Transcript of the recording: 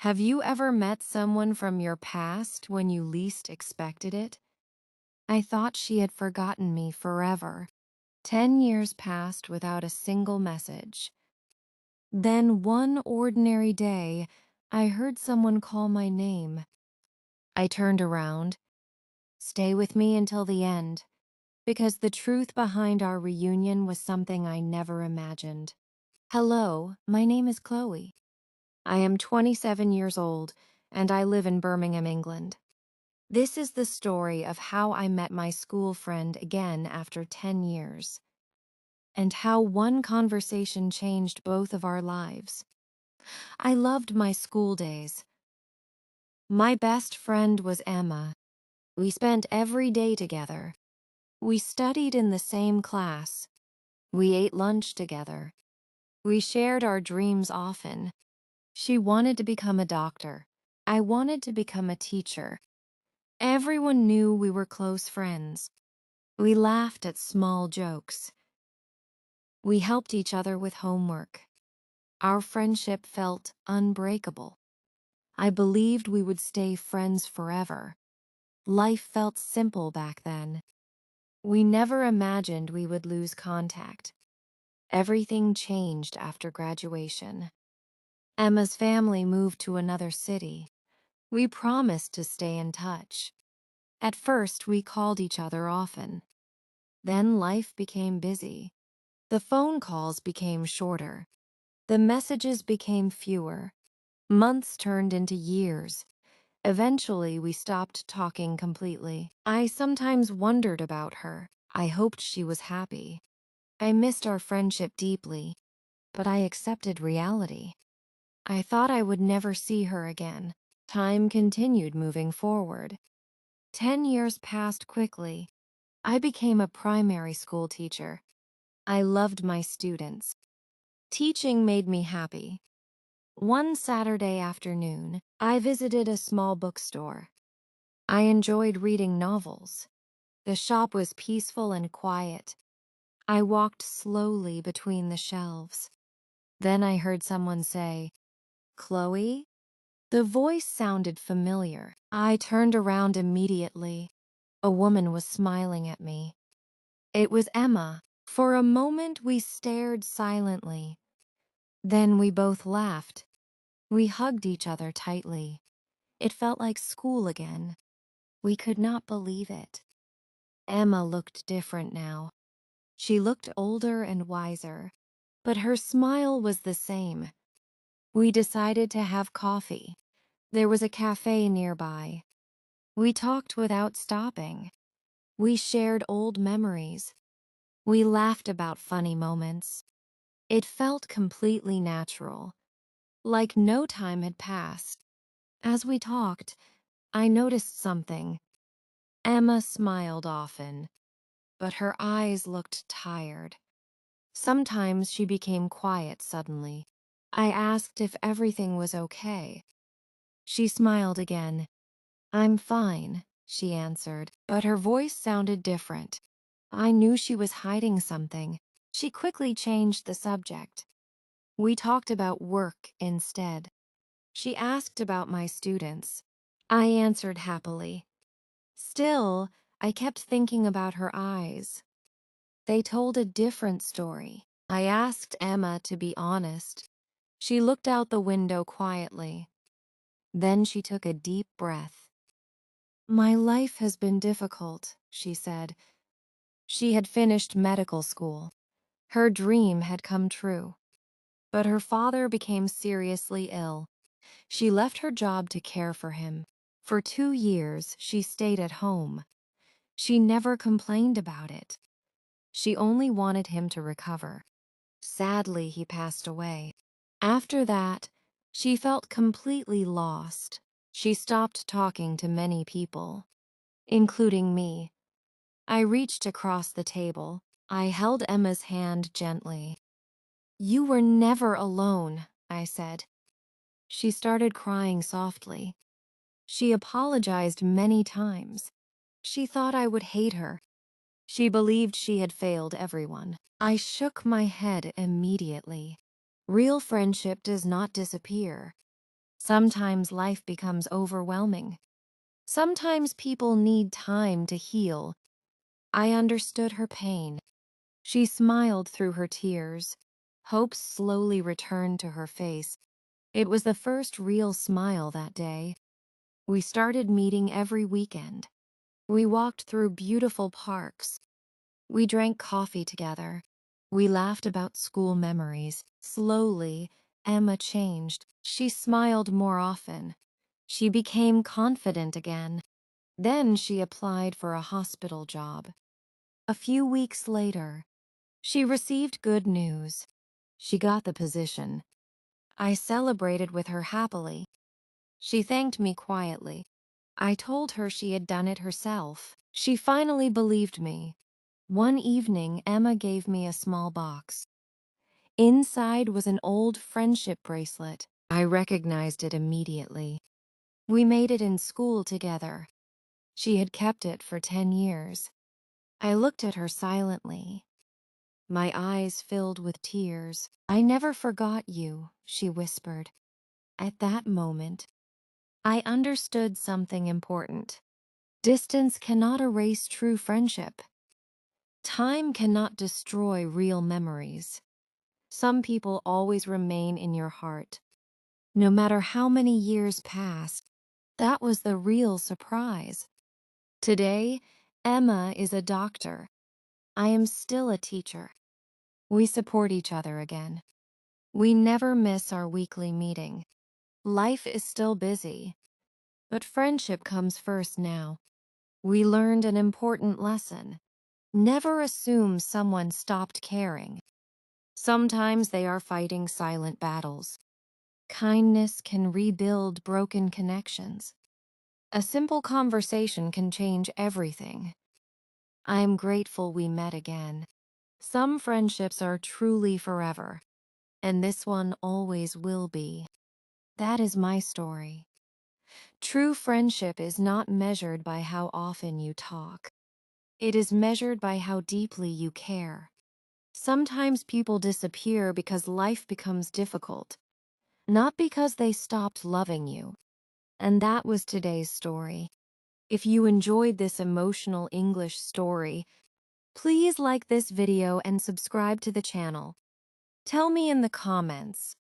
Have you ever met someone from your past when you least expected it? I thought she had forgotten me forever. 10 years passed without a single message. Then one ordinary day, I heard someone call my name. I turned around. Stay with me until the end, because the truth behind our reunion was something I never imagined. Hello, my name is Chloe. I am 27 years old, and I live in Birmingham, England. This is the story of how I met my school friend again after 10 years, and how one conversation changed both of our lives. I loved my school days. My best friend was Emma. We spent every day together. We studied in the same class. We ate lunch together. We shared our dreams often. She wanted to become a doctor. I wanted to become a teacher. Everyone knew we were close friends. We laughed at small jokes. We helped each other with homework. Our friendship felt unbreakable. I believed we would stay friends forever. Life felt simple back then. We never imagined we would lose contact. Everything changed after graduation. Emma's family moved to another city. We promised to stay in touch. At first, we called each other often. Then life became busy. The phone calls became shorter. The messages became fewer. Months turned into years. Eventually, we stopped talking completely. I sometimes wondered about her. I hoped she was happy. I missed our friendship deeply, but I accepted reality. I thought I would never see her again. Time continued moving forward. 10 years passed quickly. I became a primary school teacher. I loved my students. Teaching made me happy. One Saturday afternoon, I visited a small bookstore. I enjoyed reading novels. The shop was peaceful and quiet. I walked slowly between the shelves. Then I heard someone say, "Chloe?" The voice sounded familiar. I turned around immediately. A woman was smiling at me. It was Emma. For a moment, we stared silently. Then we both laughed. We hugged each other tightly. It felt like school again. We could not believe it. Emma looked different now. She looked older and wiser, but her smile was the same. We decided to have coffee. There was a cafe nearby. We talked without stopping. We shared old memories. We laughed about funny moments. It felt completely natural, like no time had passed. As we talked, I noticed something. Emma smiled often, but her eyes looked tired. Sometimes she became quiet suddenly. I asked if everything was okay. She smiled again. "I'm fine," she answered, but her voice sounded different. I knew she was hiding something. She quickly changed the subject. We talked about work instead. She asked about my students. I answered happily. Still, I kept thinking about her eyes. They told a different story. I asked Emma to be honest. She looked out the window quietly. Then she took a deep breath. "My life has been difficult," she said. She had finished medical school. Her dream had come true. But her father became seriously ill. She left her job to care for him. For 2 years, she stayed at home. She never complained about it. She only wanted him to recover. Sadly, he passed away. After that, she felt completely lost. She stopped talking to many people, including me. I reached across the table. I held Emma's hand gently. "You were never alone," I said. She started crying softly. She apologized many times. She thought I would hate her. She believed she had failed everyone. I shook my head immediately. Real friendship does not disappear. Sometimes life becomes overwhelming. Sometimes people need time to heal. I understood her pain. She smiled through her tears. Hope slowly returned to her face. It was the first real smile that day. We started meeting every weekend. We walked through beautiful parks. We drank coffee together. We laughed about school memories. Slowly, Emma changed. She smiled more often. She became confident again. Then she applied for a hospital job. A few weeks later, she received good news. She got the position. I celebrated with her happily. She thanked me quietly. I told her she had done it herself. She finally believed me. One evening, Emma gave me a small box. Inside was an old friendship bracelet. I recognized it immediately. We made it in school together. She had kept it for 10 years. I looked at her silently. My eyes filled with tears. "I never forgot you," she whispered. At that moment, I understood something important. Distance cannot erase true friendship. Time cannot destroy real memories. Some people always remain in your heart. No matter how many years pass, that was the real surprise. Today, Emma is a doctor. I am still a teacher. We support each other again. We never miss our weekly meeting. Life is still busy, but friendship comes first now. We learned an important lesson. Never assume someone stopped caring. Sometimes they are fighting silent battles. Kindness can rebuild broken connections. A simple conversation can change everything. I am grateful we met again. Some friendships are truly forever, and this one always will be. That is my story. True friendship is not measured by how often you talk. It is measured by how deeply you care. Sometimes people disappear because life becomes difficult, not because they stopped loving you. And that was today's story. If you enjoyed this emotional English story, please like this video and subscribe to the channel. Tell me in the comments,